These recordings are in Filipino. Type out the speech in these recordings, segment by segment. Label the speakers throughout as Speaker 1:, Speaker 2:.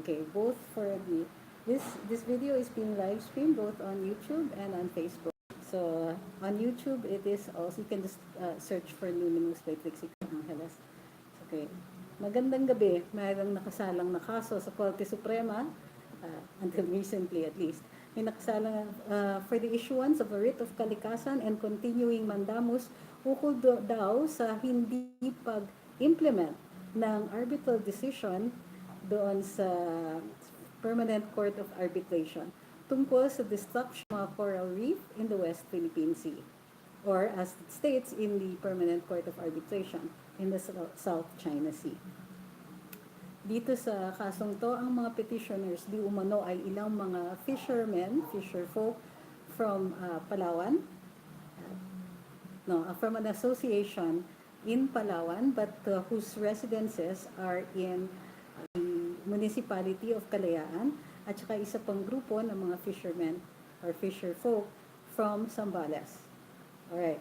Speaker 1: Okay, both for this video is being live streamed both on YouTube and on Facebook. So on YouTube it is also, you can just search for Luminous by Trixie Angeles. Okay. Magandang gabi. Mayroong nakasalang na kaso sa Korte Suprema, until recently at least. May nakasalang for the issuance of a writ of Kalikasan and continuing mandamus ukol daw sa hindi pag-implement ng arbitral decision doon sa Permanent Court of Arbitration tungkol sa destruction ng mga coral reef in the West Philippine Sea, or as it states in the Permanent Court of Arbitration in the South China Sea. Dito sa kasong to, ang mga petitioners di umano ay ilang mga fishermen, fisherfolk from Palawan, from an association in Palawan, but whose residences are in the municipality of Kalayaan, at saka isa pang grupo ng mga fishermen or fisherfolk from Zambales. Alright.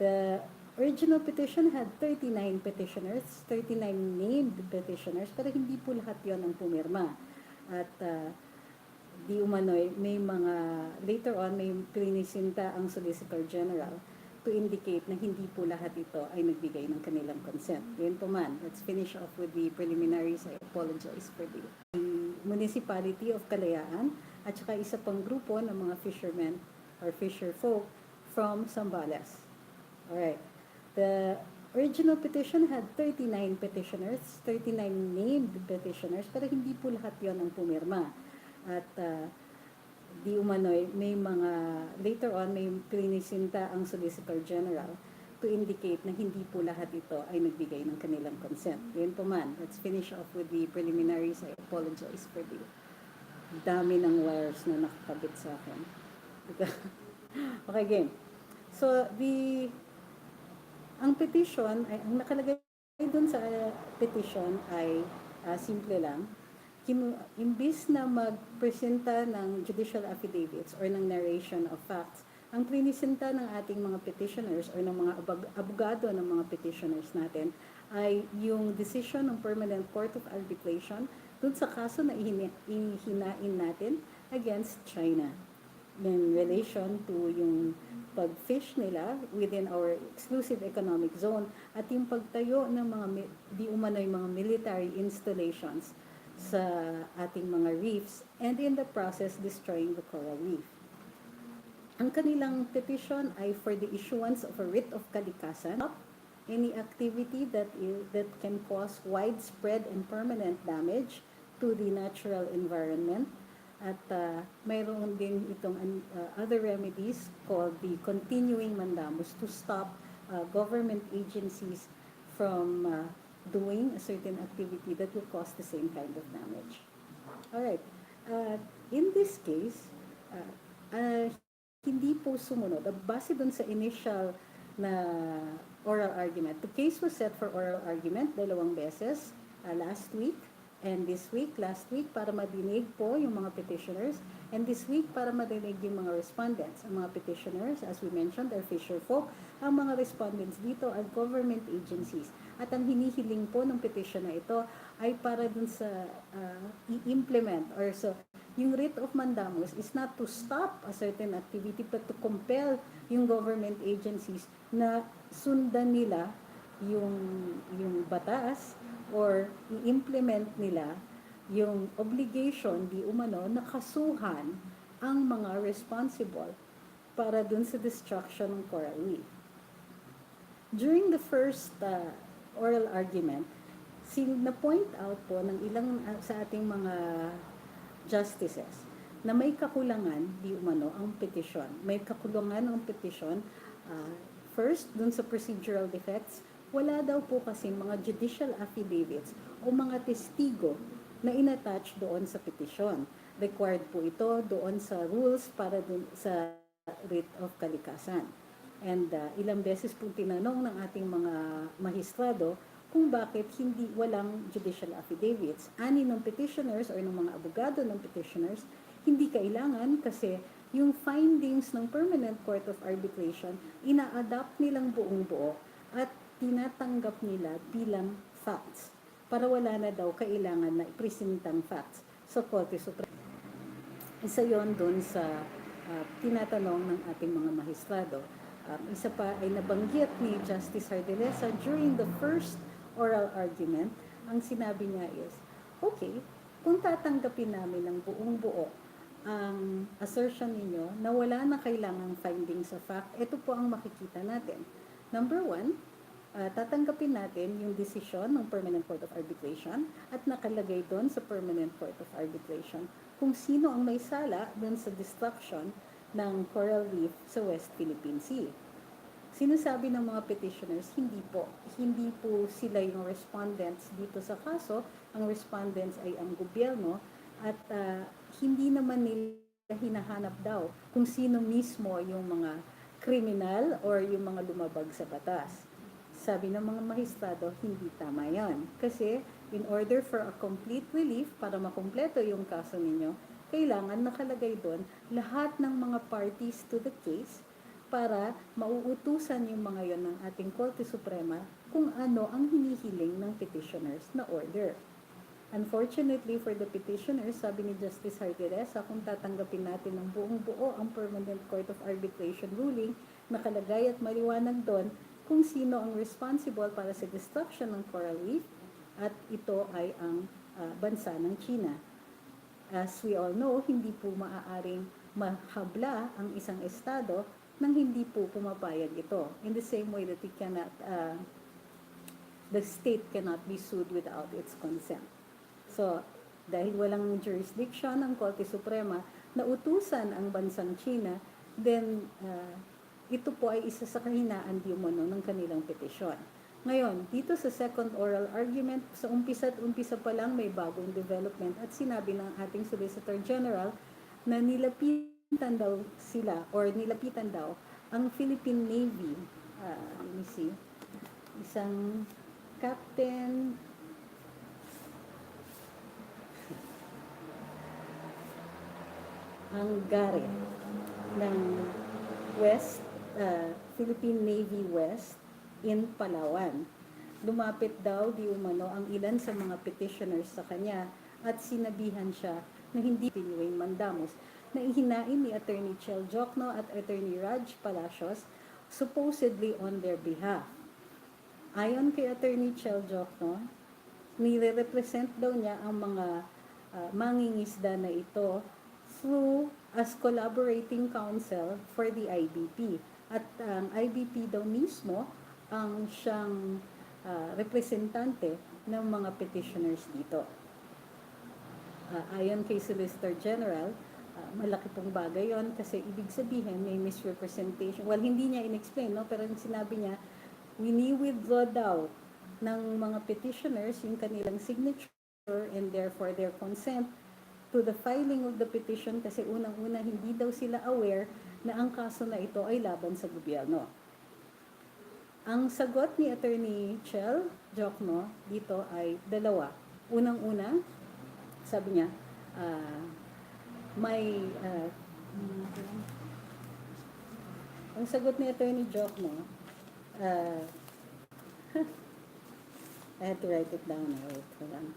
Speaker 1: The original petition had 39 petitioners, 39 named petitioners, pero hindi po lahat yon ang pumirma. At di umano'y may mga, later on, may pinisinta ang Solicitor General to indicate na hindi po lahat ito ay nagbigay ng kanilang consent. Yun po man, let's finish off with the preliminaries. I apologize for the municipality of Kalayaan, at saka isa pang grupo ng mga fishermen or fisherfolk from Zambales. Alright. The original petition had 39 petitioners, 39 named petitioners, pero hindi po lahat yon ang pumirma. At di umano'y may mga, later on, may pinisinta ang Solicitor General to indicate na hindi po lahat ito ay nagbigay ng kanilang consent. Yun po man, let's finish off with the preliminaries. I apologize for the dami ng wires na nakakabit sa akin. Okay, game. So, ang petition, ang nakalagay dun sa petition ay simple lang. Imbis na magpresenta ng judicial affidavits or ng narration of facts, ang prinisenta ng ating mga petitioners or ng mga abogado ng mga petitioners natin ay yung decision ng Permanent Court of Arbitration dun sa kaso na ihinain natin against China in relation to yung pag-fish nila within our exclusive economic zone at yung pagtayo ng mga di umano'y mga military installations sa ating mga reefs, and in the process destroying the coral reef. Ang kanilang petition ay for the issuance of a writ of Kalikasan, any activity that can cause widespread and permanent damage to the natural environment. At mayroon din itong other remedies called the continuing mandamus to stop government agencies from doing a certain activity that will cause the same kind of damage. Alright. In this case, hindi po sumunod. Base dun sa initial na oral argument. The case was set for oral argument 2 beses, last week and this week. Last week para madinig po yung mga petitioners, and this week para madinig yung mga respondents. Ang mga petitioners, as we mentioned, are fisherfolk. Ang mga respondents dito are government agencies. At ang hinihiling po ng petition na ito ay para dun sa i-implement, or so yung writ of mandamus is not to stop a certain activity but to compel yung government agencies na sundan nila yung batas or i-implement nila yung obligation di umano na kasuhan ang mga responsible para dun sa destruction ng coral reef. During the first oral argument, na-point out po ng ilang sa ating mga justices na may kakulangan di umano ang petition. May kakulangan ang petition, first, dun sa procedural defects. Wala daw po kasi mga judicial affidavits o mga testigo na inattach doon sa petition. Required po ito doon sa rules para dun sa writ of Kalikasan. And ilang beses po tinanong ng ating mga mahistrado kung bakit walang judicial affidavits. Ani ng petitioners or ng mga abogado ng petitioners, hindi kailangan kasi yung findings ng Permanent Court of Arbitration, ina-adapt nilang buong buo at tinatanggap nila bilang facts para wala na daw kailangan na ipresentang facts sa Korte Suprema. Isa yon dun sa tinatanong ng ating mga maestrado. Isa pa ay nabanggit ni Justice Hardelesa during the first oral argument. Ang sinabi niya is, okay, kung tatanggapin namin ng buong buo ang assertion ninyo na wala na kailangang findings of fact, ito po ang makikita natin. Number one, tatanggapin natin yung desisyon ng Permanent Court of Arbitration at nakalagay doon sa Permanent Court of Arbitration kung sino ang may sala doon sa destruction ng coral reef sa West Philippine Sea. Sinasabi ng mga petitioners, hindi po sila yung respondents dito sa kaso. Ang respondents ay ang gobyerno at hindi naman nila hinahanap daw kung sino mismo yung mga kriminal or yung mga lumabag sa batas. Sabi ng mga maestrado, hindi tama yan. Kasi in order for a complete relief, para makumpleto yung kaso ninyo, kailangan nakalagay doon lahat ng mga parties to the case para mauutusan yung mga yon ng ating Korte Suprema kung ano ang hinihiling ng petitioners na order. Unfortunately for the petitioners, sabi ni Justice Hardelesa, kung tatanggapin natin ng buong buo ang Permanent Court of Arbitration ruling, nakalagay at maliwanag doon kung sino ang responsible para sa destruction ng coral reef at ito ay ang bansa ng China. As we all know, hindi po maaaring mahabla ang isang estado nang hindi po pumapayag ito. In the same way that the state cannot be sued without its consent. So, dahil walang jurisdiction ng Korte Suprema na utusan ang bansang China, then ito po ay isa sa kahinaan di umano ng kanilang petisyon. Ngayon, dito sa second oral argument, sa umpisa pa lang may bagong development at sinabi ng ating Solicitor General na nilapitan daw ang Philippine Navy. Let me see. Isang captain ang Gare ng Philippine Navy West in Palawan. Lumapit daw di umano ang ilan sa mga petitioners sa kanya at sinabihan siya na hindi Wayne Mandamos na ihinain ni Attorney Chel Jokno at Attorney Raj Palacios supposedly on their behalf. Ayon kay Attorney Chel Jokno, nire-represent daw niya ang mga mangingisda na ito through as collaborating counsel for the IBP. At ang IBP daw mismo ang siyang representante ng mga petitioners dito. Ayon kay Solicitor General, malaki pong bagay yon kasi ibig sabihin may misrepresentation. Well, hindi niya in-explain, no? Pero sinabi niya, wini-withdraw daw ng mga petitioners yung kanilang signature and therefore their consent to the filing of the petition kasi unang-una hindi daw sila aware na ang kaso na ito ay laban sa gobyerno. Ang sagot ni Attorney Chel Jokno dito ay dalawa. Unang-una, sabi niya, ang sagot ni Attorney Jokno, I had to write it down. Wait, hold on.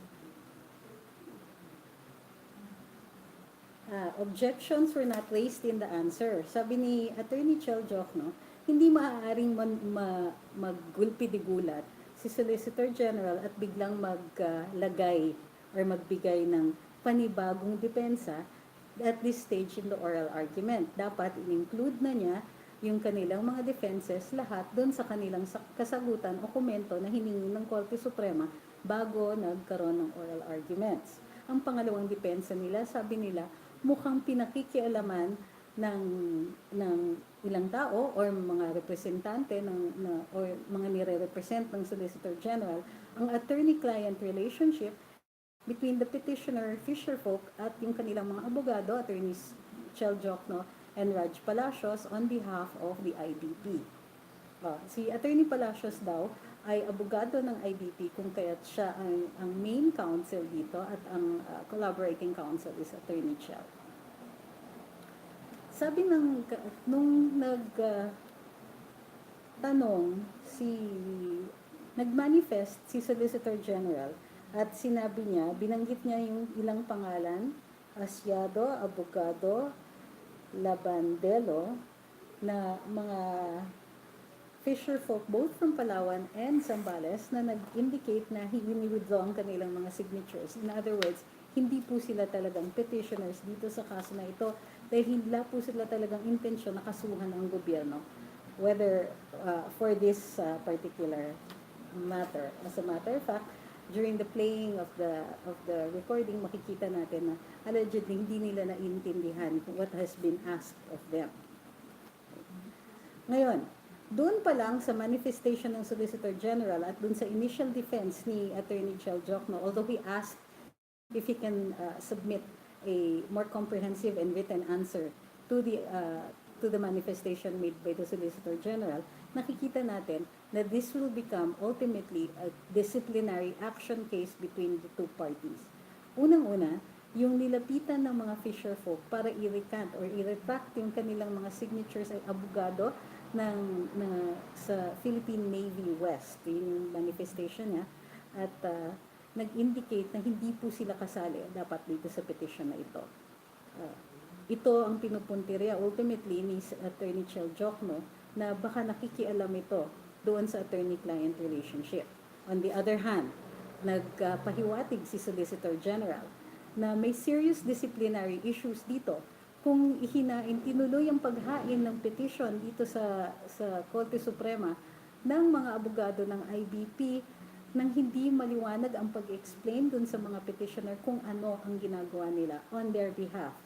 Speaker 1: Objections were not raised in the answer. Sabi ni Attorney Chel Jokno, hindi maaaring maggulpi-digulat si Solicitor General at biglang maglagay or magbigay ng panibagong depensa at this stage in the oral argument. Dapat in-include na niya yung kanilang mga defenses lahat doon sa kanilang kasagutan o komento na hiningi ng Korte Suprema bago nagkaroon ng oral arguments. Ang pangalawang depensa nila, sabi nila, mukhang pinakikialaman ng ilang tao or mga representante o mga nire-represent ng Solicitor General ang attorney-client relationship between the petitioner, fisherfolk, at yung kanilang mga abogado, Attorneys Chel Jokno and Raj Palacios on behalf of the IBP. Si Attorney Palacios daw ay abogado ng IBP kung kaya't siya ang main counsel dito at ang collaborating counsel is Attorney Chel. Sabi nung nagmanifest si Solicitor General At sinabi niya, binanggit niya yung ilang pangalan, Asyado, Abogado, Labandelo, na mga fisher folk both from Palawan and Zambales na nag-indicate na wini-withdraw ang kanilang mga signatures. In other words, hindi po sila talagang petitioners dito sa kaso na ito dahil hindi po sila talagang intensyon na kasuhan ang gobyerno whether for this particular matter. As a matter of fact, during the playing of the recording, makikita natin na allegedly hindi nila naiintindihan what has been asked of them. Ngayon, doon pa lang sa manifestation ng Solicitor General at doon sa initial defense ni Attorney Chel Jokno, although he asked if he can submit a more comprehensive and written answer to the manifestation made by the Solicitor General, nakikita natin na this will become ultimately a disciplinary action case between the two parties. Unang-una, yung nilapitan ng mga fisher folk para i-recant or i-retract yung kanilang mga signatures ay abogado sa Philippine Navy West. Yun yung manifestation niya. At nag-indicate na hindi po sila kasali dapat dito sa petition na ito. Ito ang pinupuntirya ultimately ni Attorney Chel Jokno na baka nakikialam ito doon sa attorney-client relationship. On the other hand, nagpahiwatig si Solicitor General na may serious disciplinary issues dito kung tinuloy ang paghain ng petition dito sa Korte Suprema ng mga abogado ng IBP nang hindi maliwanag ang pag-explain dun sa mga petitioner kung ano ang ginagawa nila on their behalf.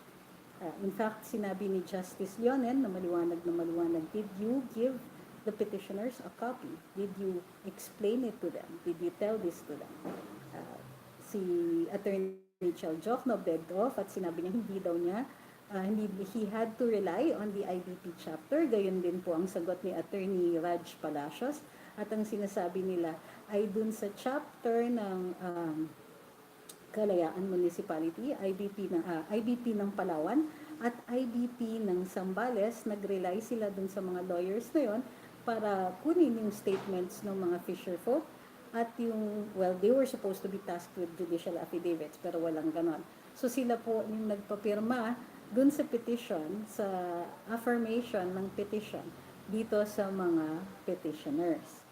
Speaker 1: In fact, sinabi ni Justice Leonen na maliwanag, did you give the petitioners a copy? Did you explain it to them? Did you tell this to them? Si Attorney Chel Jokno begged off at sinabi niya hindi daw niya he had to rely on the IBP chapter. Gayon din po ang sagot ni Attorney Raj Palacios. At ang sinasabi nila ay dun sa chapter ng Kalayaan Municipality, IBP ng Palawan at IBP ng Zambales, nag-rely sila dun sa mga lawyers na yon para kunin yung statements ng mga fisher folk at they were supposed to be tasked with judicial affidavits pero walang ganon. So sila po yung nagpapirma dun sa petition, sa affirmation ng petition dito sa mga petitioners.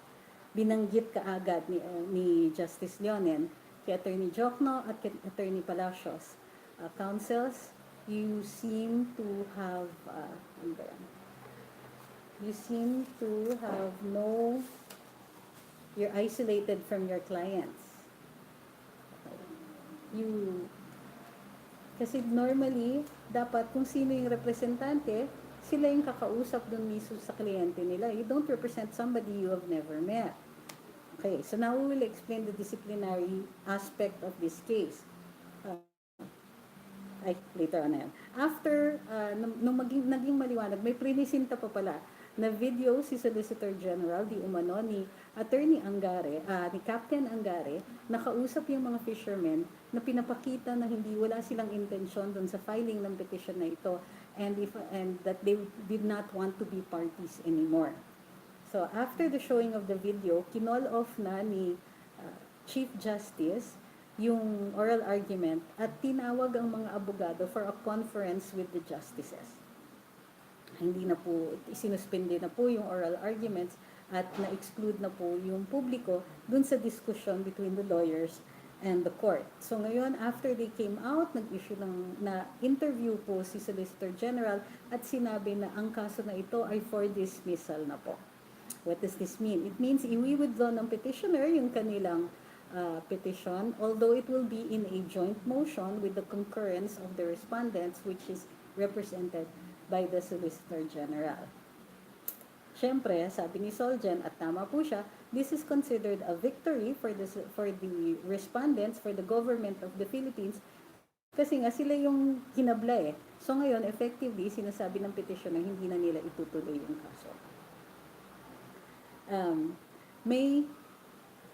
Speaker 1: Binanggit kaagad ni Justice Leonen kay Attorney Jokno at kay Attorney Palacios, counsels, you seem to have you're isolated from your clients. Kasi normally, dapat kung sino yung representante, sila yung kakausap dun mismo sa kliyente nila. You don't represent somebody you have never met. Okay, so now we will explain the disciplinary aspect of this case. Later on na yan. After, nung naging maliwanag, may prinisinta pa pala na video si Solicitor General di umano ni Attorney Angare, ni Captain Angare, nakausap yung mga fishermen na pinapakita na wala silang intensyon dun sa filing ng petition na ito and that they did not want to be parties anymore. So after the showing of the video, kinol off na ni Chief Justice yung oral argument at tinawag ang mga abogado for a conference with the justices. Hindi na po, isinuspende na po yung oral arguments at na-exclude na po yung publiko dun sa discussion between the lawyers and the court. So ngayon, after they came out, nag-issue na interview po si Solicitor General at sinabi na ang kaso na ito ay for dismissal na po. What does this mean? It means i-withdraw ng petitioner yung kanilang petition, although it will be in a joint motion with the concurrence of the respondents, which is represented by the Solicitor General. Siyempre, sabi ni Solgen, at tama po siya, this is considered a victory for the respondents, for the government of the Philippines, kasi nga sila yung hinabla eh. So ngayon, effectively, sinasabi ng petition na hindi na nila itutuloy yung kaso. May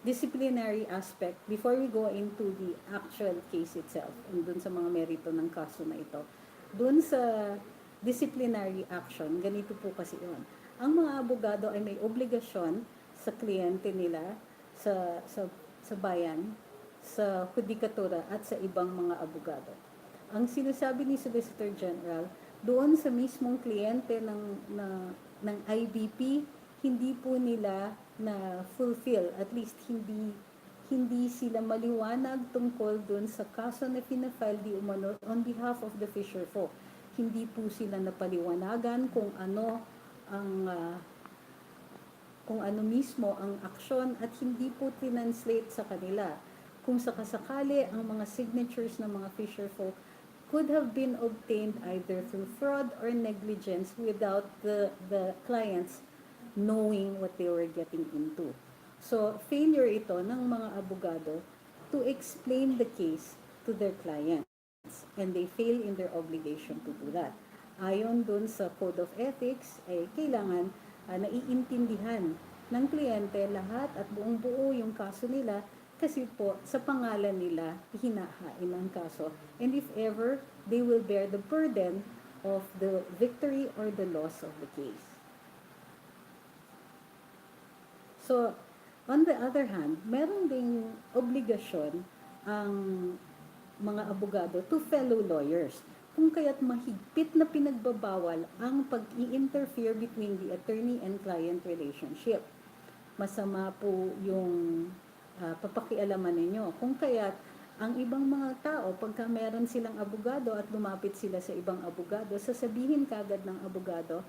Speaker 1: disciplinary aspect before we go into the actual case itself and dun sa mga merito ng kaso na ito. Dun sa disciplinary action, ganito po kasi yun. Ang mga abogado ay may obligasyon sa kliyente nila, sa bayan, sa Judikatura at sa ibang mga abogado. Ang sinasabi ni Solicitor General, doon sa mismong kliyente ng IBP, hindi po nila na fulfill, at least hindi sila maliwanag tungkol dun sa kaso na pinafile di umano on behalf of the fisher folk. Hindi po sila napaliwanagan ang kung ano mismo ang aksyon at hindi po translate sa kanila. Kung sakasakali ang mga signatures ng mga fisher folk could have been obtained either through fraud or negligence without the clients knowing what they were getting into. So, failure ito ng mga abogado to explain the case to their clients. And they fail in their obligation to do that. Ayon dun sa Code of Ethics, ay kailangan naiintindihan ng kliyente lahat at buong buo yung kaso nila kasi po sa pangalan nila hinahain ang kaso. And if ever, they will bear the burden of the victory or the loss of the case. So, on the other hand, meron ding obligasyon ang mga abogado to fellow lawyers. Kung kaya't mahigpit na pinagbabawal ang pag-i-interfere between the attorney and client relationship. Masama po yung papakialaman ninyo. Kung kaya't ang ibang mga tao, pagka meron silang abogado at lumapit sila sa ibang abogado, sasabihin kagad ng abogado,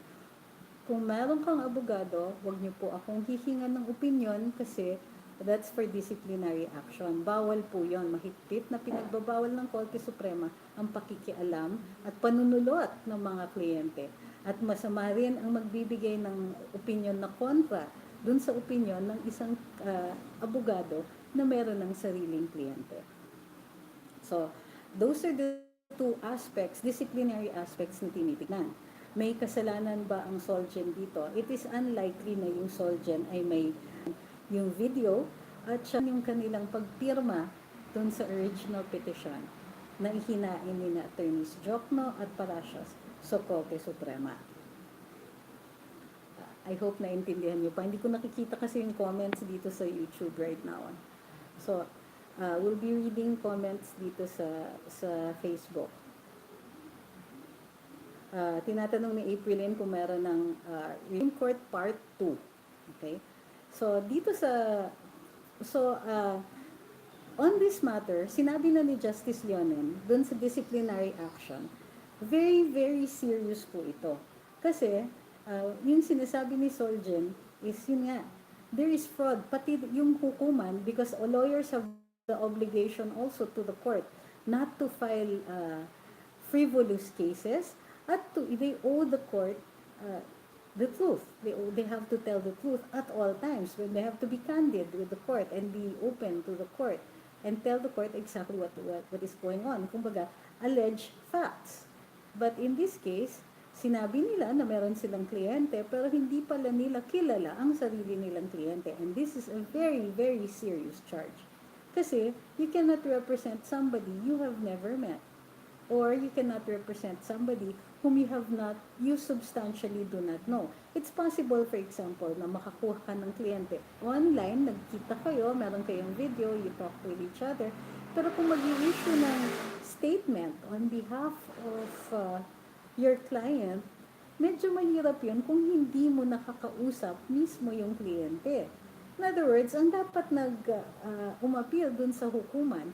Speaker 1: kung meron kang abogado, huwag niyo po akong hihingan ng opinion kasi that's for disciplinary action. Bawal po yon. Mahigpit na pinagbabawal ng Korte Suprema ang pakikialam at panunulot ng mga kliyente. At masama rin ang magbibigay ng opinion na kontra dun sa opinion ng isang abogado na meron ng sariling kliyente. So, those are the two aspects, disciplinary aspects na tinitignan. May kasalanan ba ang Solgen dito? It is unlikely na yung Solgen ay may yung video at siya yung kanilang pagpirma dun sa original petition na ihinain ni na Attorneys Jokno at Paracios sa Korte Suprema. I hope naintindihan niyo pa. Hindi ko nakikita kasi yung comments dito sa YouTube right now. So, we'll be reading comments dito sa Facebook. Tinatanong ni Aprilyn kung meron ng Supreme Court Part 2. Okay? So, on this matter, sinabi na ni Justice Leonen, dun sa disciplinary action, very, very serious po ito. Kasi, yung sinasabi ni Solgen is yun nga, there is fraud. Pati yung hukuman, because lawyers have the obligation also to the court not to file frivolous cases at they owe the court the truth. They have to tell the truth at all times. When they have to be candid with the court and be open to the court and tell the court exactly what is going on. Kumbaga, alleged facts. But in this case, sinabi nila na meron silang kliyente pero hindi pala nila kilala ang sarili nilang kliyente. And this is a very, very serious charge. Kasi you cannot represent somebody you have never met. Or you cannot represent somebody whom you substantially do not know. It's possible, for example, na makakuha ka ng kliyente online, nagkita kayo, meron kayong video, you talk with each other, pero kung mag-i-issue ng statement on behalf of your client, medyo mahirap yun kung hindi mo nakakausap mismo yung kliyente. In other words, ang dapat umapil dun sa hukuman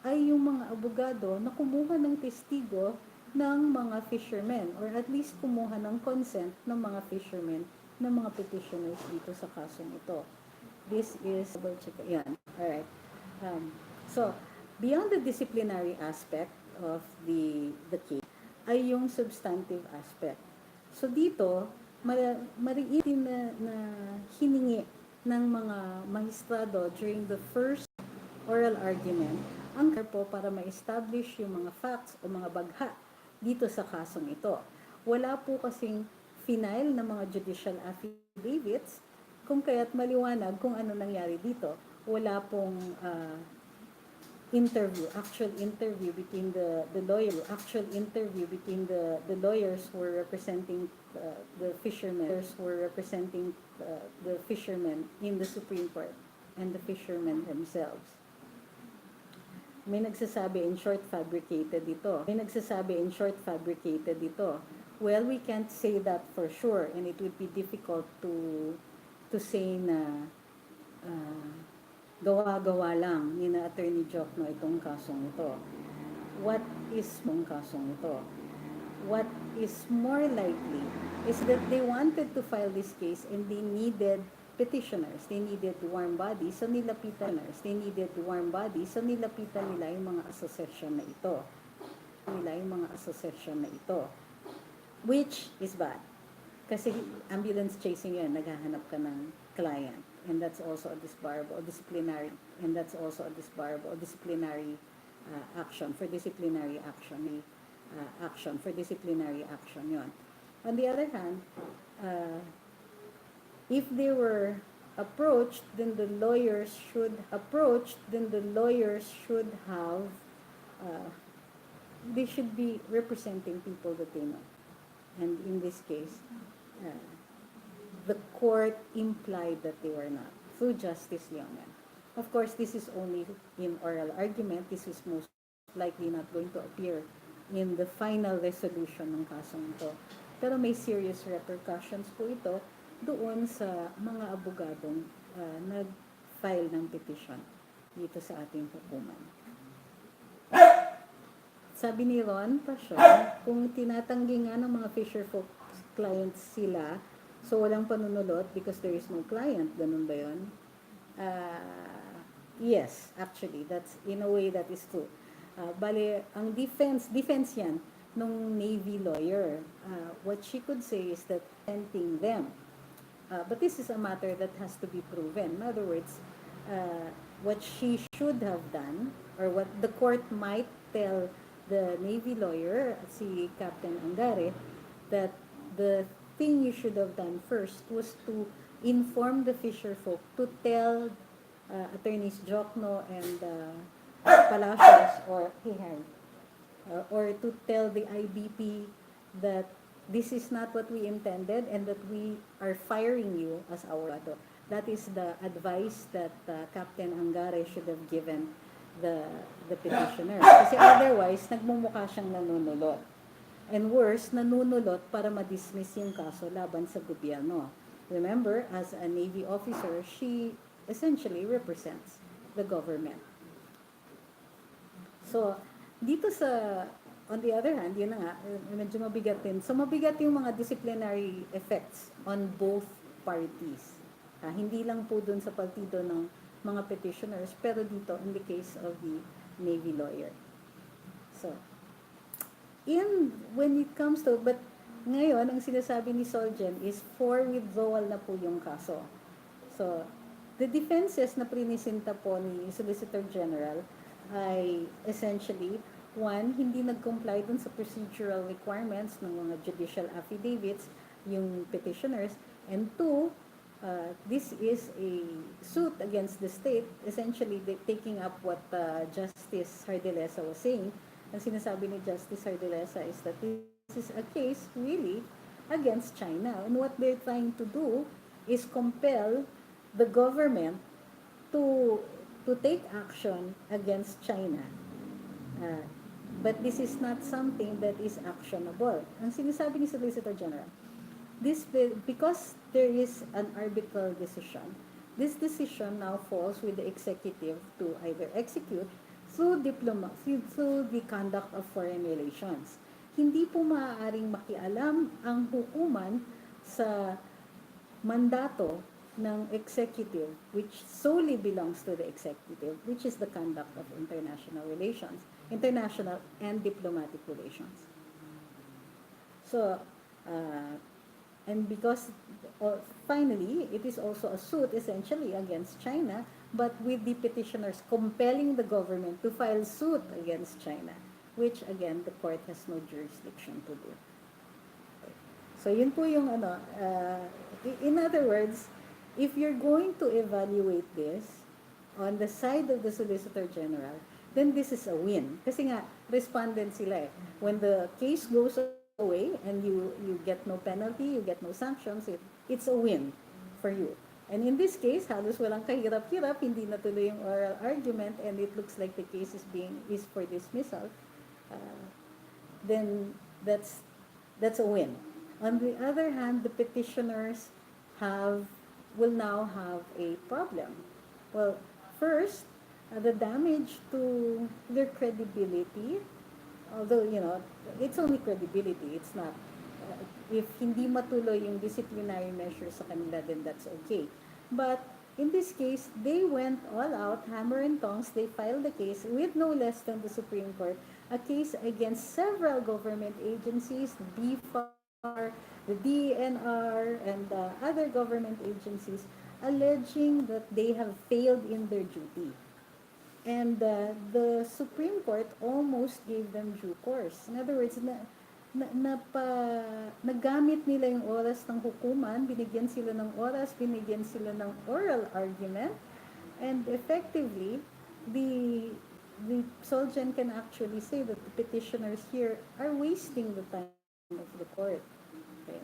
Speaker 1: ay yung mga abogado na kumuha ng testigo ng mga fishermen or at least kumuha ng consent ng mga fishermen ng mga petitioners dito sa kasong ito. This is yan. Alright. So, beyond the disciplinary aspect of the case ay yung substantive aspect. So dito, mariin na hiningi ng mga magistrado during the first oral argument ang po para ma-establish yung mga facts o mga bagha dito sa kasong ito. Wala po kasing final na mga judicial affidavits kung kaya't maliwanag kung ano nangyari dito. Wala pong actual interview between the lawyers who were representing the fishermen in the Supreme Court and the fishermen themselves. May nagsasabi in short fabricated ito. May nagsasabi in short fabricated ito. Well, we can't say that for sure, and it would be difficult to say na gawa-gawa lang ni na Attorney Jokno itong kasong ito. What is mong kasong ito? What is more likely is that they wanted to file this case and they needed petitioners. They needed warm bodies, so nilapitan nila yung mga association na ito. Which is bad. Kasi ambulance chasing yan, naghahanap ka ng client. And that's also a disciplinary action for disciplinary action yon. On the other hand, if they were approached, then the lawyers should have they should be representing people that they know. And in this case, the court implied that they were not, through Justice Leonen. Of course, this is only in oral argument. This is most likely not going to appear in the final resolution ng kasong ito. Pero may serious repercussions po ito doon sa mga abogadong nag-file ng petition dito sa ating hukuman. Sabi ni Ron Passion, kung tinatanggi nga ng mga Fisher Folks clients sila, so walang panunulot because there is no client, ganun ba yun? Yes, actually, that's in a way that is true. Bale, ang defense yan nung Navy lawyer. What she could say is that preventing them. But this is a matter that has to be proven. In other words, what she should have done, or what the court might tell the Navy lawyer, si Captain Angare, that the thing you should have done first was to inform the Fisher folk to tell attorneys Jokno and Palacios or to tell the IBP that this is not what we intended and that we are firing you as our lado. That is the advice that Captain Angare should have given the petitioner. Kasi otherwise, nagmumukha siyang nanunulot. And worse, nanunulot para ma-dismiss yung kaso laban sa gobyerno. Remember, as a Navy officer, she essentially represents the government. So, dito on the other hand, yun na nga, medyo mabigat din. So, mabigat yung mga disciplinary effects on both parties. Hindi lang po dun sa partido ng mga petitioners, pero dito in the case of the Navy lawyer. So, when it comes to, but ngayon, ang sinasabi ni Solgen is for withdrawal na po yung kaso. So, the defenses na prinisinta po ni Solicitor General ay essentially, one, hindi nag-comply dun sa procedural requirements ng mga judicial affidavits, yung petitioners, and two, this is a suit against the state, essentially taking up what Justice Hardilesa was saying. Ang sinasabi ni Justice Hardilesa is that this is a case really against China. And what they're trying to do is compel the government to take action against China. But this is not something that is actionable. Ang sinasabi ni Solicitor General, because there is an arbitral decision, this decision now falls with the executive to either execute through the conduct of foreign relations. Hindi po maaaring makialam ang hukuman sa mandato ng executive, which solely belongs to the executive, which is the conduct of international and diplomatic relations. So, and because finally, it is also a suit essentially against China, but with the petitioners compelling the government to file suit against China, which again, the court has no jurisdiction to do. So, yun po yung in other words, if you're going to evaluate this on the side of the Solicitor General, then this is a win. Kasi nga, respondent sila eh. When the case goes away and you get no penalty, you get no sanctions, it's a win for you. And in this case, halos walang kahirap-hirap, hindi natuloy yung oral argument, and it looks like the case is for dismissal. Uh, then that's a win. On the other hand, the petitioners have will now have a problem. Well, first, the damage to their credibility, although it's only credibility, it's not if hindi matuloy yung disciplinary measures sa kanila, then that's okay. But in this case, they went all out, hammer and tongs. They filed a case with no less than the Supreme Court, a case against several government agencies, the BFAR, the DNR, and other government agencies, alleging that they have failed in their duty. And the Supreme Court almost gave them due course. In other words, nagamit nila yung oras ng hukuman, binigyan sila ng oras, binigyan sila ng oral argument, and effectively, the Solgen can actually say that the petitioners here are wasting the time of the court. Okay?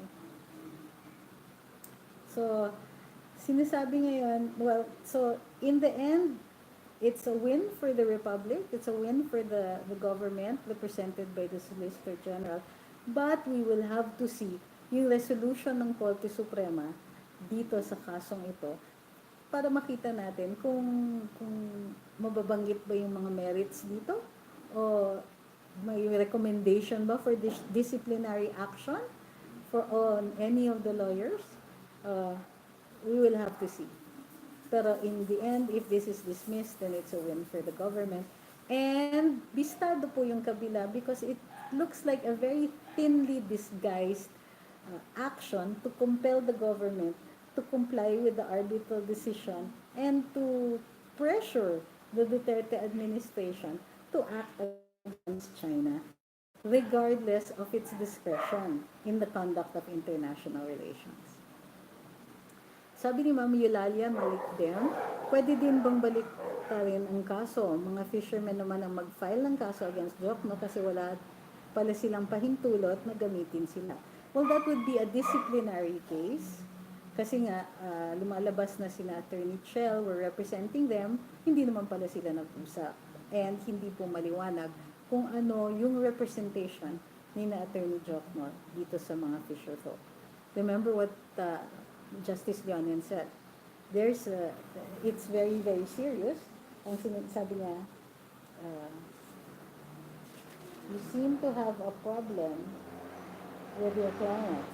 Speaker 1: So, sinasabi ngayon, well, so in the end, it's a win for the Republic, it's a win for the government represented by the Solicitor General, but we will have to see yung resolution ng Korte Suprema dito sa kasong ito para makita natin kung mababanggit ba yung mga merits dito o may recommendation ba for disciplinary action on any of the lawyers. We will have to see. Pero in the end, if this is dismissed, then it's a win for the government. And bistado po yung kabila because it looks like a very thinly disguised action to compel the government to comply with the arbitral decision and to pressure the Duterte administration to act against China regardless of its discretion in the conduct of international relations. Sabi ni Ma'am Eulalia Malikdem, pwede din bang balik rin ang kaso? Mga fishermen naman ang mag-file ng kaso against Jokno kasi wala pala silang pahintulot na gamitin sila. Well, that would be a disciplinary case. Kasi nga, lumalabas na sila Attorney Chell were representing them, hindi naman pala sila nag-usap. And hindi po maliwanag kung ano yung representation ni na Attorney Jokno dito sa mga fisher folk. Remember what Justice Leonen said. It's very, very serious. Ang sabi niya, you seem to have a problem with your clients.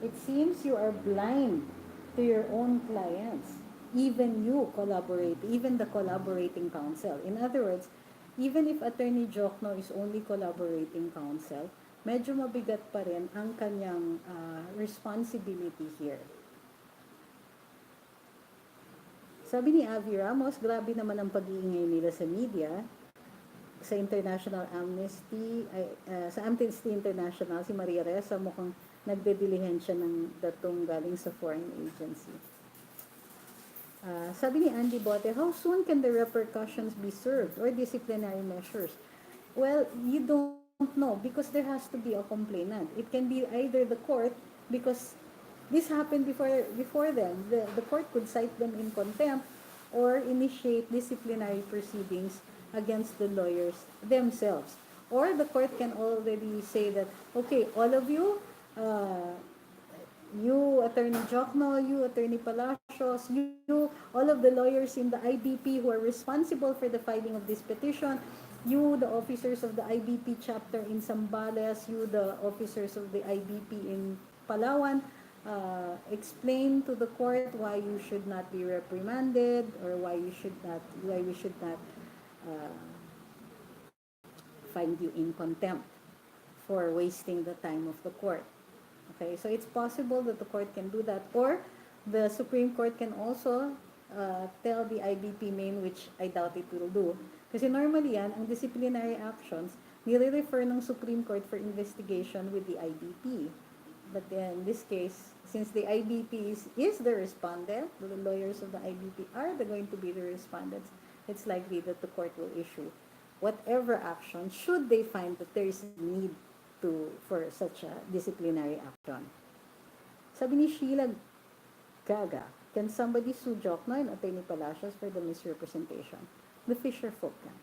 Speaker 1: It seems you are blind to your own clients. Even the collaborating counsel. In other words, even if Attorney Jokno is only collaborating counsel, medyo mabigat pa rin ang kanyang responsibility here. Sabi ni Avi Ramos, grabe naman ang pag-iingay nila sa media. Sa International Amnesty, sa Amnesty International, si Maria Ressa mukhang nagdedilihensya ng datong galing sa foreign agency. Sabi ni Andy Bote, how soon can the repercussions be served or disciplinary measures? Well, you don't know because there has to be a complainant. It can be either the court because this happened before them. The court could cite them in contempt or initiate disciplinary proceedings against the lawyers themselves. Or the court can already say that, okay, all of you, you Attorney Jokno, you Attorney Palacios, you, all of the lawyers in the IBP who are responsible for the filing of this petition, you, the officers of the IBP chapter in Zambales, you, the officers of the IBP in Palawan, explain to the court why you should not be reprimanded or why we should not find you in contempt for wasting the time of the court. Okay, so it's possible that the court can do that, or the Supreme Court can also tell the IBP main, which I doubt it will do. Kasi normally yan, ang disciplinary actions, nire-refer ng Supreme Court for investigation with the IBP. But in this case, since the IBP is the respondent, the lawyers of the IBP are going to be the respondents, it's likely that the court will issue whatever action should they find that there is a need for such a disciplinary action. Sabi ni Sheila Gaga, can somebody sue Jokno and Attorney Palacios for the misrepresentation? The Fisher folk yan.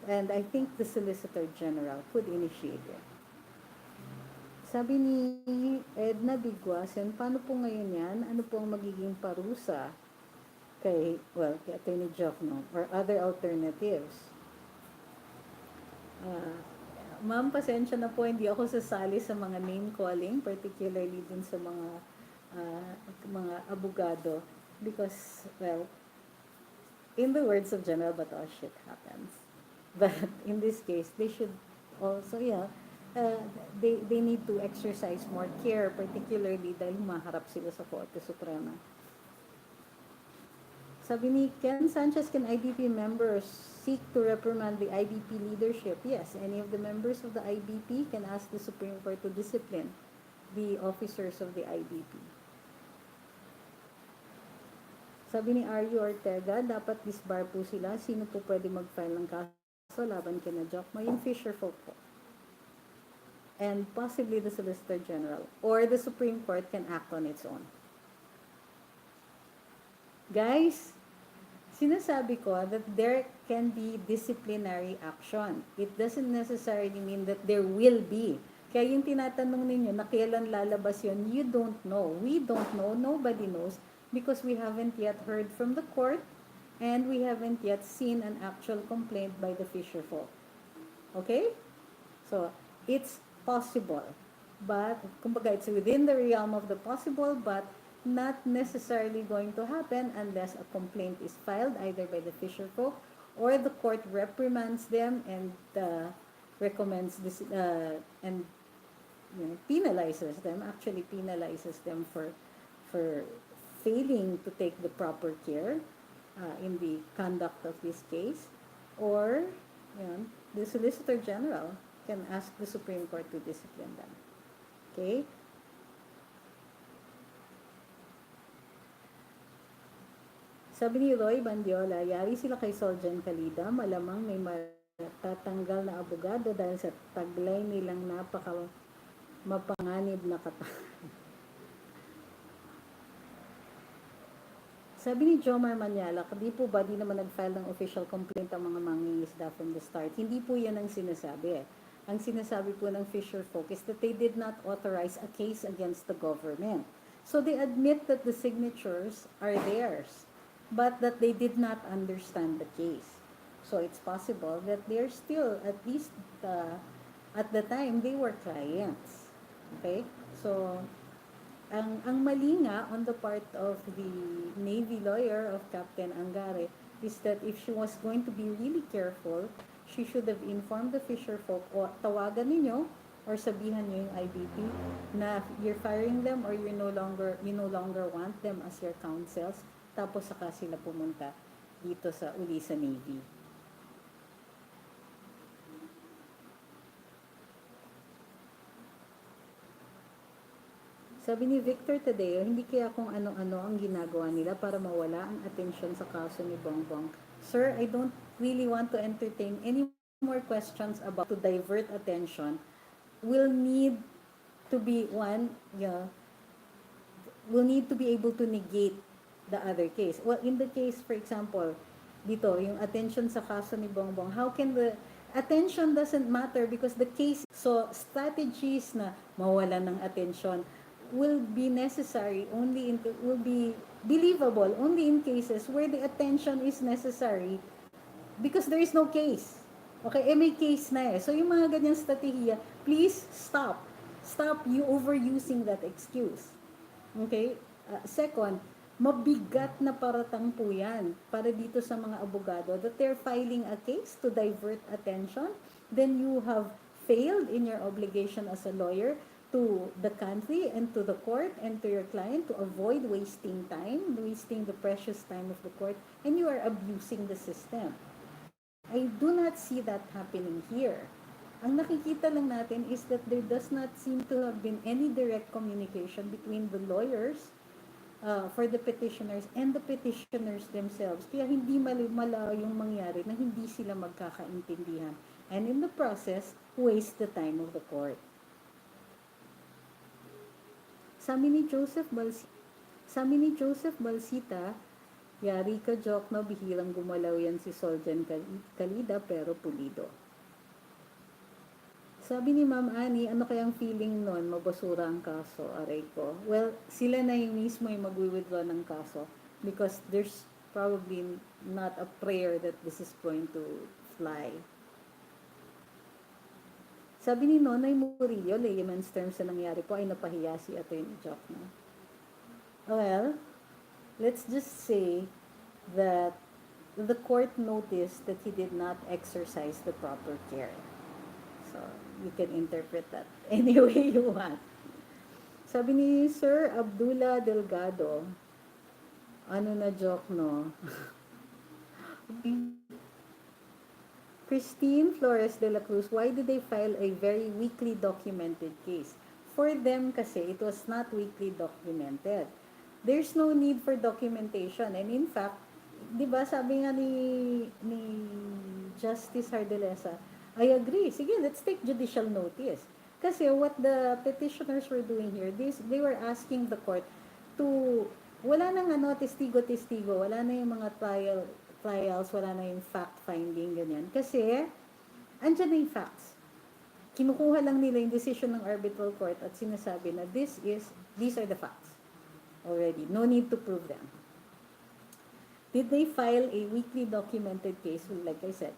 Speaker 1: And I think the Solicitor General could initiate it. Sabi ni Edna Bigwasen, paano po ngayon yan? Ano po ang magiging parusa kay Attorney Jokno or other alternatives? Ma'am, pasensya na po, hindi ako sasali sa mga name calling, particularly dun sa mga abogado, because, in the words of General Bato, shit happens. But in this case, they should also, they need to exercise more care, particularly dahil humaharap sila sa Korte Suprema. Sabi ni Ken Sanchez, can IBP members seek to reprimand the IBP leadership? Yes, any of the members of the IBP can ask the Supreme Court to discipline the officers of the IBP. Sabi ni R.U. Ortega, dapat disbar po sila. Sino po pwede mag-file ng kaso laban kina Jokno? Yung Fisher folk po. And possibly the Solicitor General or the Supreme Court can act on its own. Guys, sinasabi ko that there can be disciplinary action. It doesn't necessarily mean that there will be. Kaya yung tinatanong ninyo na kailan lalabas yun, you don't know. We don't know. Nobody knows because we haven't yet heard from the court and we haven't yet seen an actual complaint by the Fisher folk. Okay? So, it's possible. But, kumbaga, it's within the realm of the possible, but not necessarily going to happen unless a complaint is filed either by the Fisher folk or the court reprimands them and recommends this and penalizes them for failing to take the proper care in the conduct of this case, or the Solicitor General can ask the Supreme Court to discipline them. Okay? Sabi ni Roy Bandiola, yari sila kay Soljan Calida, malamang may matatanggal na abogado dahil sa taglay nilang mapanganib na Sabi ni Jomar Manyala, di po ba di naman nag-file ng official complaint ang mga mangingisda from the start? Hindi po yan ang sinasabi. Ang sinasabi po ng Fisher folk is that they did not authorize a case against the government. So they admit that the signatures are theirs, but that they did not understand the case. So it's possible that they're still, at least at the time, they were clients. Okay? So, ang mali nga on the part of the Navy lawyer of Captain Angare is that if she was going to be really careful, she should have informed the Fisher folk, o tawagan ninyo or sabihan nyo yung IBP na you're firing them or you no longer want them as your counsels, tapos saka sila pumunta dito sa Navy. Sabi ni Victor Tadeo, hindi kaya kung ano-ano ang ginagawa nila para mawala ang atensyon sa kaso ni Bongbong. Sir, I don't really want to entertain any more questions about to divert attention. We'll need to be we'll need to be able to negate the other case. Well, in the case, for example, dito, yung attention sa kaso ni Bongbong, how can the attention doesn't matter because the case, so strategies na mawala ng attention will be necessary will be believable only in cases where the attention is necessary because there is no case. Okay, may case na eh. So yung mga ganyang strategiya, please stop you overusing that excuse. Okay? Second, mabigat na paratang po yan para dito sa mga abogado that they're filing a case to divert attention, then you have failed in your obligation as a lawyer to the country and to the court and to your client to avoid wasting the precious time of the court, and you are abusing the system. I do not see that happening here. Ang nakikita lang natin is that there does not seem to have been any direct communication between the lawyers for the petitioners and the petitioners themselves. Kaya hindi malayo yung mangyari na hindi sila magkakaintindihan. And in the process, waste the time of the court. Sabi ni Joseph Balsita, Sabi ni Joseph Balsita, yari ka joke no, bihirang gumalaw yan si Soljan Kalida pero pulido. Sabi ni Ma'am Annie, ano kayang feeling nun? Mabasura ang kaso, aray ko. Well, sila na yung mismo yung mag-withdraw ng kaso because there's probably not a prayer that this is going to fly. Sabi ni Nonoy Murillo, layman's terms na nangyari po ay napahiya si Atty. Jokno. Well, let's just say that the court noticed that he did not exercise the proper care. So, you can interpret that any way you want. Sabi ni Sir Abdullah Delgado, ano na joke, no? Christine Flores de la Cruz, why did they file a very weakly documented case? For them kasi, it was not weakly documented. There's no need for documentation. And in fact, di ba sabi nga ni Justice Hardelesa, I agree. Sige, let's take judicial notice. Kasi what the petitioners were doing here, they were asking the court to, wala nang testigo-testigo, wala na yung mga trials, wala na yung fact-finding, ganyan. Kasi, andyan na yung facts. Kinukuha lang nila yung decision ng arbitral court at sinasabi na these are the facts already. No need to prove them. Did they file a weakly documented case? Well, like I said,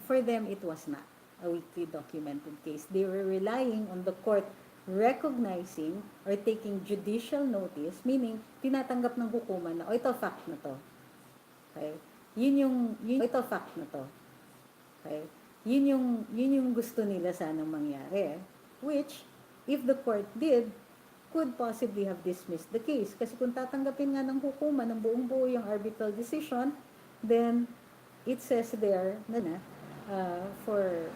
Speaker 1: for them, it was not a weakly documented case. They were relying on the court recognizing or taking judicial notice, meaning tinatanggap ng hukuman na, ito fact na to. Okay? Ito fact na to. Okay? Yun yung gusto nila sanang mangyari. Which, if the court did, could possibly have dismissed the case. Kasi kung tatanggapin nga ng hukuman ng buong-buo yung arbitral decision, then it says there na for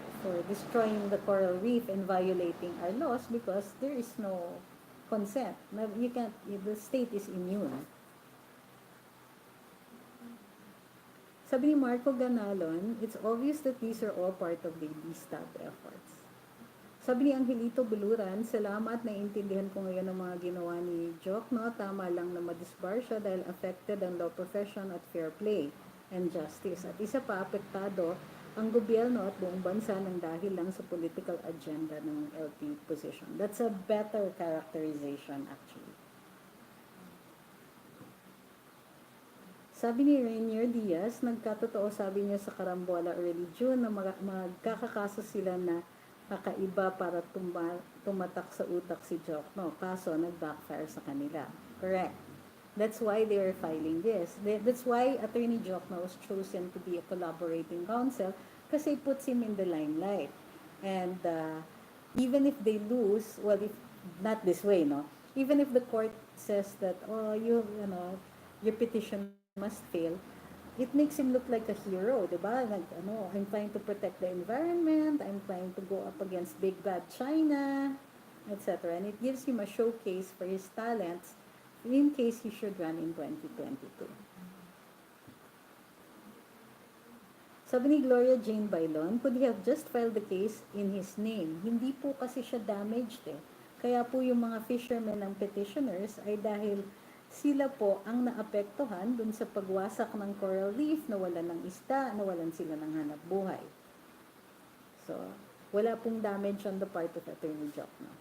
Speaker 1: destroying the coral reef and violating our laws because there is no consent. The state is immune. Sabi ni Marco Ganalon, it's obvious that these are all part of the DSTAB efforts. Sabi ni Angelito Buluran, salamat, naiintindihan ko ngayon ang mga ginawa ni Jokno. Tama lang na madisbar siya dahil affected ang law profession at fair play and justice. At isa pa, apektado ang gobyerno at buong bansa ng dahil lang sa political agenda ng LP position. That's a better characterization actually. Sabi ni Rainier Diaz, nagkatotoo sabi niya sa Karambola early June na magkakakaso sila na kakaiba para tumatak sa utak si Jokno. Kaso, nag-backfire sa kanila. Correct. That's why they are filing this. That's why Attorney Jokno was chosen to be a collaborating counsel kasi it puts him in the limelight. And even if they lose, well, if not this way, no? Even if the court says that, your petition must fail, it makes him look like a hero, diba? I'm trying to protect the environment, I'm trying to go up against big bad China, etc. And it gives him a showcase for his talents in case he should run in 2022. Sabi ni Gloria Jane Bailon, could he have just filed the case in his name? Hindi po kasi siya damaged eh. Kaya po yung mga fishermen ng petitioners ay dahil sila po ang naapektuhan dun sa pagwasak ng coral reef, nawalan ng isda, nawalan sila ng hanap buhay. So, wala pong damage on the part of Attorney Jokno.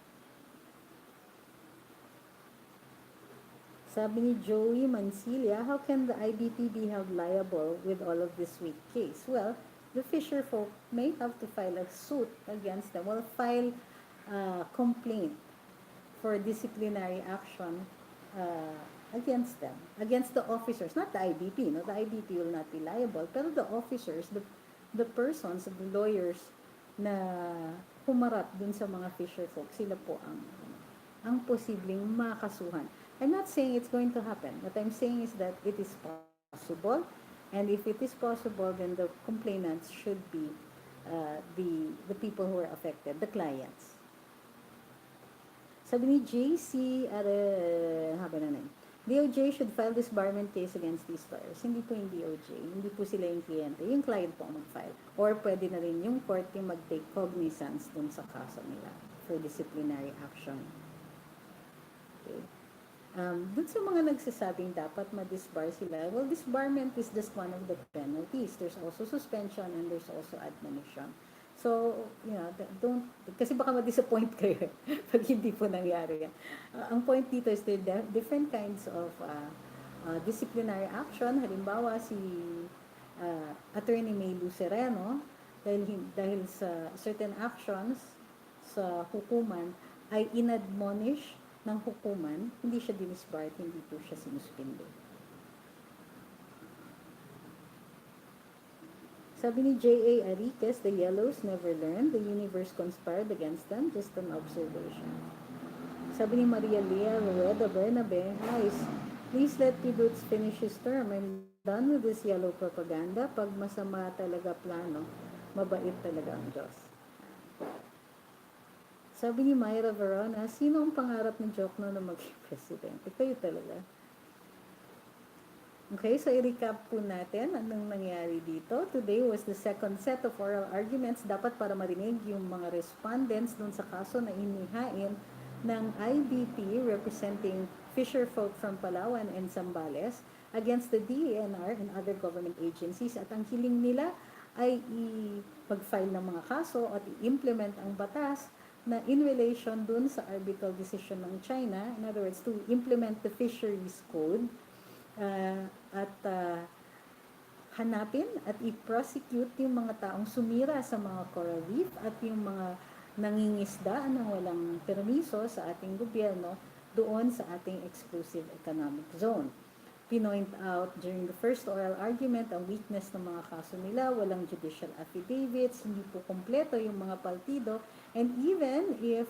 Speaker 1: Sabi ni Joey Mancilia, how can the IBP be held liable with all of this weak case? Well, the fisher folk may have to file a suit against them. Well, file a complaint for disciplinary action against them, against the officers, not the IBP. No, the IBP will not be liable, pero the officers, the persons, the lawyers na humarap dun sa mga fisher folk, sila po ang posibleng makasuhan. I'm not saying it's going to happen. What I'm saying is that it is possible, and if it is possible, then the complainants should be the people who are affected, the clients. Sabi ni JC, haba na name. DOJ should file disbarment case against these lawyers. Hindi po yung DOJ. Hindi po sila yung kliyente. Yung client po ang mag-file. Or pwede na rin yung court yung mag-take cognizance dun sa kaso nila for disciplinary action. Okay. Dun sa mga nagsasabing dapat ma-disbar sila, well, disbarment is just one of the penalties. There's also suspension and there's also admonition. So, don't, kasi baka ma-disappoint kayo pag hindi po nangyari yan. Ang point dito is there are different kinds of disciplinary action. Halimbawa, si Attorney May Lucereno, dahil sa certain actions sa hukuman, ay inadmonish ng hukuman, hindi siya dinisbarred, hindi po siya sinuspinde. Sabi ni J.A. Ariquez, the yellows never learned, the universe conspired against them, just an observation. Sabi ni Maria Lea Rueda Bernabe, guys, please let Piduts finish his term. I'm done with this yellow propaganda. Pag masama talaga plano, mabait talaga ang Diyos. Sabi ni Myra Verona, sino ang pangarap ni Jokno na maging presidente? Kayo talaga. Okay, so i-recap po natin anong nangyari dito. Today was the second set of oral arguments. Dapat para marinig yung mga respondents dun sa kaso na inihain ng IDP representing fisher folk from Palawan and Zambales against the DENR and other government agencies. At ang hiling nila ay mag-file ng mga kaso at i-implement ang batas na in relation dun sa arbitral decision ng China, in other words, to implement the fisheries code at hanapin at i-prosecute yung mga taong sumira sa mga coral reef at yung mga nangingisda ng walang permiso sa ating gobyerno doon sa ating exclusive economic zone. Pinoint out during the first oral argument ang weakness ng mga kaso nila, walang judicial affidavits, hindi po kompleto yung mga partido, and even if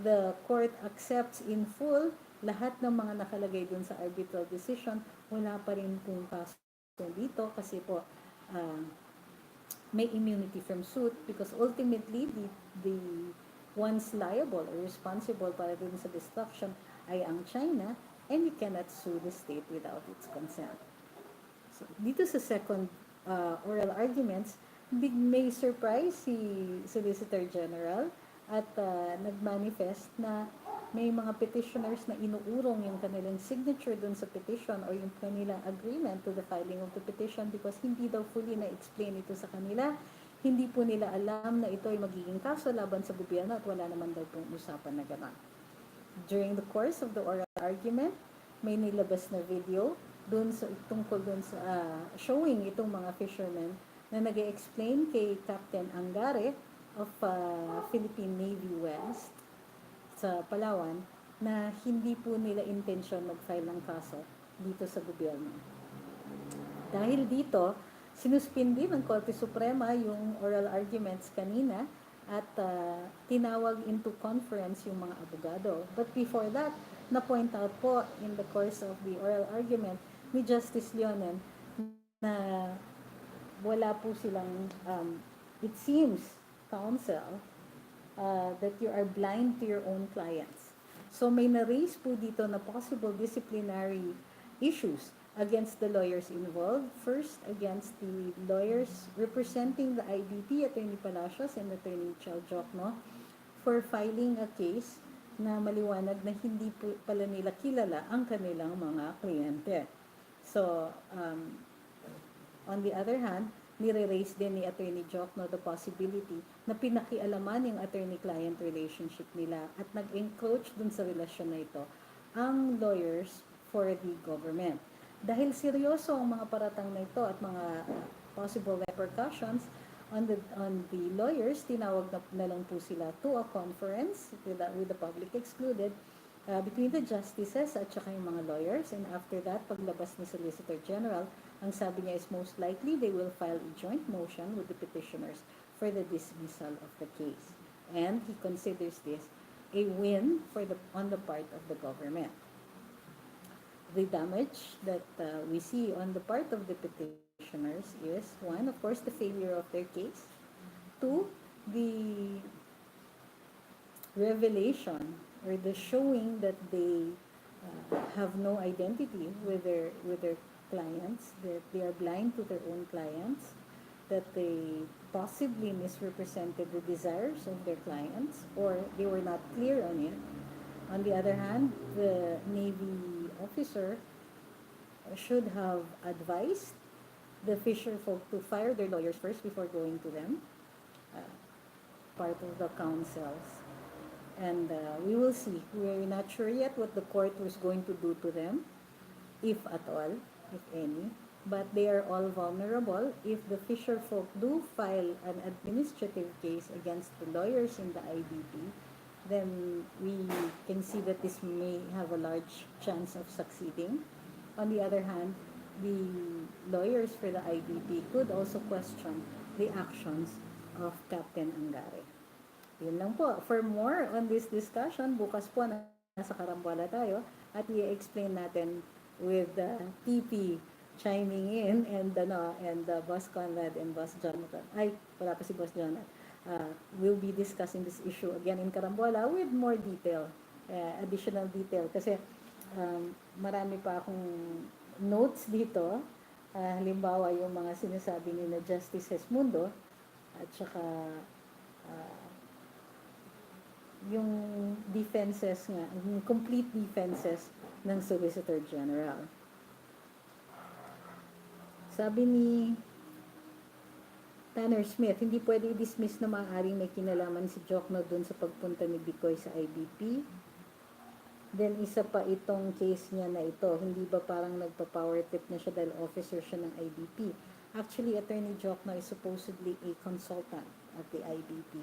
Speaker 1: the court accepts in full lahat ng mga nakalagay dun sa arbitral decision, wala pa rin pong kaso dito kasi po may immunity from suit because ultimately the ones liable or responsible para dun sa destruction ay ang China, and you cannot sue the state without its consent. So, dito sa second oral arguments, may surprise si Solicitor General at nag-manifest na may mga petitioners na inuurong yung kanilang signature dun sa petition or yung kanilang agreement to the filing of the petition because hindi daw fully na-explain ito sa kanila. Hindi po nila alam na ito ay magiging kaso laban sa gobyerno at wala naman daw pong usapan na gano'n. During the course of the oral argument, may nilabas na video tungkol dun sa showing itong mga fishermen na nag-explain kay Captain Angare of Philippine Navy West sa Palawan na hindi po nila intention mag-file ng kaso dito sa gobyerno. Dahil dito, sinuspindi ng Korte Suprema yung oral arguments kanina at tinawag into conference yung mga abogado. But before that, na-point out po in the course of the oral argument ni Justice Leonen na wala po silang, it seems, counsel, that you are blind to your own clients. So may na-raise po dito na possible disciplinary issues against the lawyers involved. First, against the lawyers representing the IDP, Attorney Palacios and Attorney Chal Jokno, for filing a case na maliwanag na hindi po pala nila kilala ang kanilang mga kliyente. So, on the other hand, nire-raise din ni Attorney Jokno the possibility na pinakialaman yung attorney-client relationship nila at nag-encroach dun sa relasyon na ito ang lawyers for the government. Dahil seryoso ang mga paratang na ito at mga possible repercussions on the lawyers, tinawag na lang po sila to a conference with the public excluded between the justices at saka yung mga lawyers. And after that, paglabas ni Solicitor General, ang sabi niya is most likely they will file a joint motion with the petitioners for the dismissal of the case. And he considers this a win on the part of the government. The damage that we see on the part of the petitioners is, one, of course, the failure of their case. Two, the revelation or the showing that they have no identity with their clients, that they are blind to their own clients, that they possibly misrepresented the desires of their clients or they were not clear on it. On the other hand, the Navy officer should have advised the fisher folk to fire their lawyers first before going to them, uh, part of the councils. And we will see. We're not sure yet what the court was going to do to them, if at all, if any. But they are all vulnerable. If the fisher folk do file an administrative case against the lawyers in the IDP, then we can see that this may have a large chance of succeeding. On the other hand, the lawyers for the IDP could also question the actions of Captain Angare. Yun lang po. For more on this discussion, bukas po nasa Karambola tayo at i-explain natin with TP chiming in and Boss Conrad and Boss Jonathan. Ay, wala pa si Boss Jonathan. We'll be discussing this issue again in Karambola with more detail, additional detail. Kasi marami pa akong notes dito. Halimbawa, yung mga sinasabi ni na Justice Hesmundo at saka yung defenses nga, yung complete defenses ng Solicitor General. Sabi ni Tanner Smith, hindi pwede i-dismiss na maaaring may kinalaman si Jokno dun sa pagpunta ni Bicoy sa IDP. Then, isa pa itong case niya na ito. Hindi ba parang nagpa-power trip na siya dahil officer siya ng IDP? Actually, Attorney Jokno is supposedly a consultant at the IDP.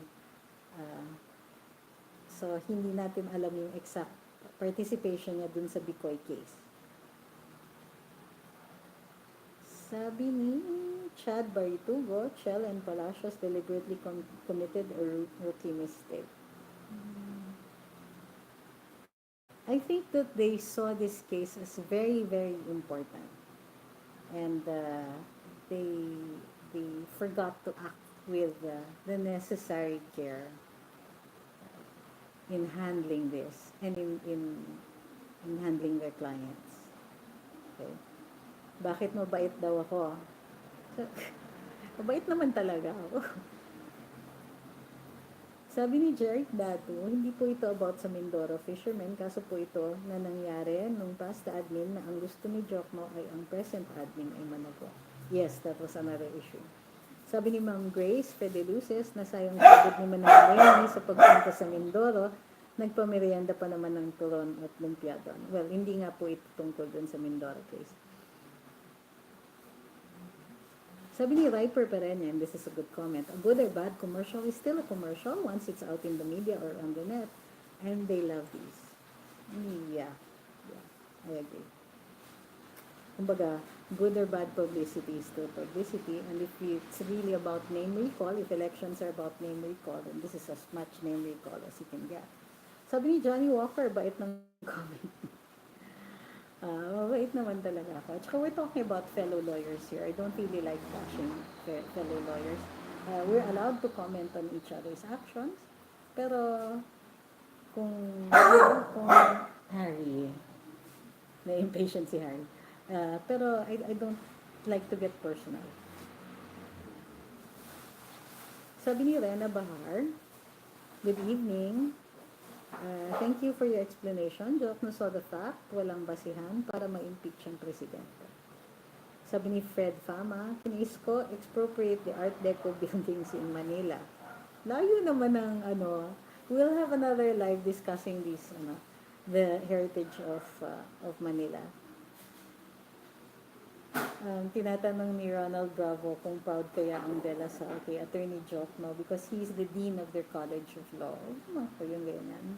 Speaker 1: So, hindi natin alam yung exact participation niya dun sa Bicoy case. Sabi ni Chad Baritugo, Chell and Palacios deliberately committed a rookie mistake. I think that they saw this case as very, very important. And they forgot to act with the necessary care in handling this and in handling their clients. Okay. Bakit mabait daw ako? Mabait naman talaga ako. Sabi ni Jeric Datu, hindi po ito about sa Mindoro fishermen, kaso po ito na nangyari nung past admin na ang gusto ni Jokno ay ang present admin ay manago. Yes, that was another issue. Sabi ni Ma'am Grace Fedeluces, na sayang sabot ni Manang sa pagpunta sa Mindoro, nagpamerienda pa naman ng turon at lumpia doon. Well, hindi nga po ito tungkol doon sa Mindoro case. Sabi ni Riper Perenya, and this is a good comment, a good or bad commercial is still a commercial once it's out in the media or on the net, and they love these. Yeah, I agree. Kumbaga, good or bad publicity is still publicity, and if it's really about name recall, if elections are about name recall, then this is as much name recall as you can get. Sabi ni Johnny Walker, bait ng comment. Mabait naman talaga ako. At saka we're talking about fellow lawyers here. I don't really like bashing fellow lawyers. We're allowed to comment on each other's actions. Pero, kung Harry, na-impatient si Harry. Pero, I don't like to get personal. Sabi ni Rena Bahar, good evening. Thank you for your explanation. Jokno saw the fact, walang basihan para ma-impeach ang presidente. Sabi ni Fred Fama, kinis ko, expropriate the Art Deco buildings in Manila. Layo naman ng we'll have another live discussing this, the heritage of Manila. Tinatanong ni Ronald Bravo kung proud kaya ang De La Salle kay Attorney Jokno because he's the Dean of their College of Law. Ako yung ganyan.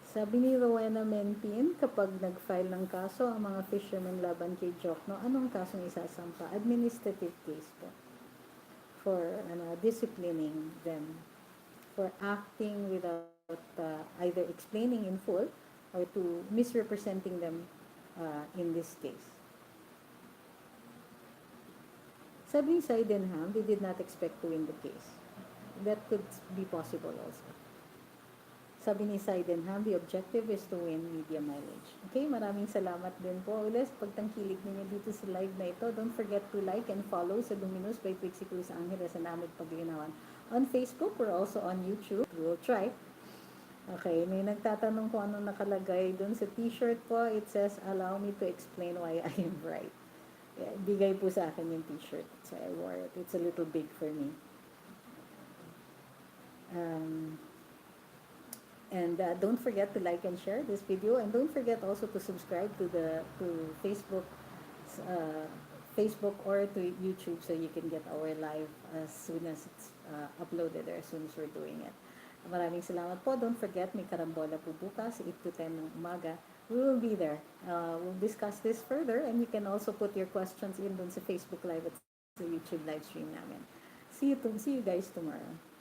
Speaker 1: Sabi ni Rowena Menpin, kapag nag-file ng kaso ang mga fishermen laban kay Jokno, anong kasong isasampa? Administrative case po. For disciplining them. For acting without either explaining in full or to misrepresenting them in this case. Sabi ni Sydenham, they did not expect to win the case. That could be possible also. Sabi ni Sydenham, the objective is to win media mileage. Okay, maraming salamat din po. Ulit, pagtangkilig ninyo dito sa live na ito, don't forget to like and follow sa Luminous by Trixie Cruz-Angeles and Ahmed Paglinawan. On Facebook, we're also on YouTube. We'll try. Okay, may nagtatanong kung ano nakalagay dun sa t-shirt po. It says, allow me to explain why I am right. Yeah, bigay po sa akin yung t-shirt. So I wore it. It's a little big for me. Um, and don't forget to like and share this video. And don't forget also to subscribe to the Facebook, uh, Facebook or to YouTube so you can get our live as soon as it's uploaded or as soon as we're doing it. Maraming salamat po. Don't forget, may karambola po bukas, 8 to 10 ng umaga. We will be there. We'll discuss this further and you can also put your questions in dun sa Facebook Live at sa YouTube live stream namin. See you guys tomorrow.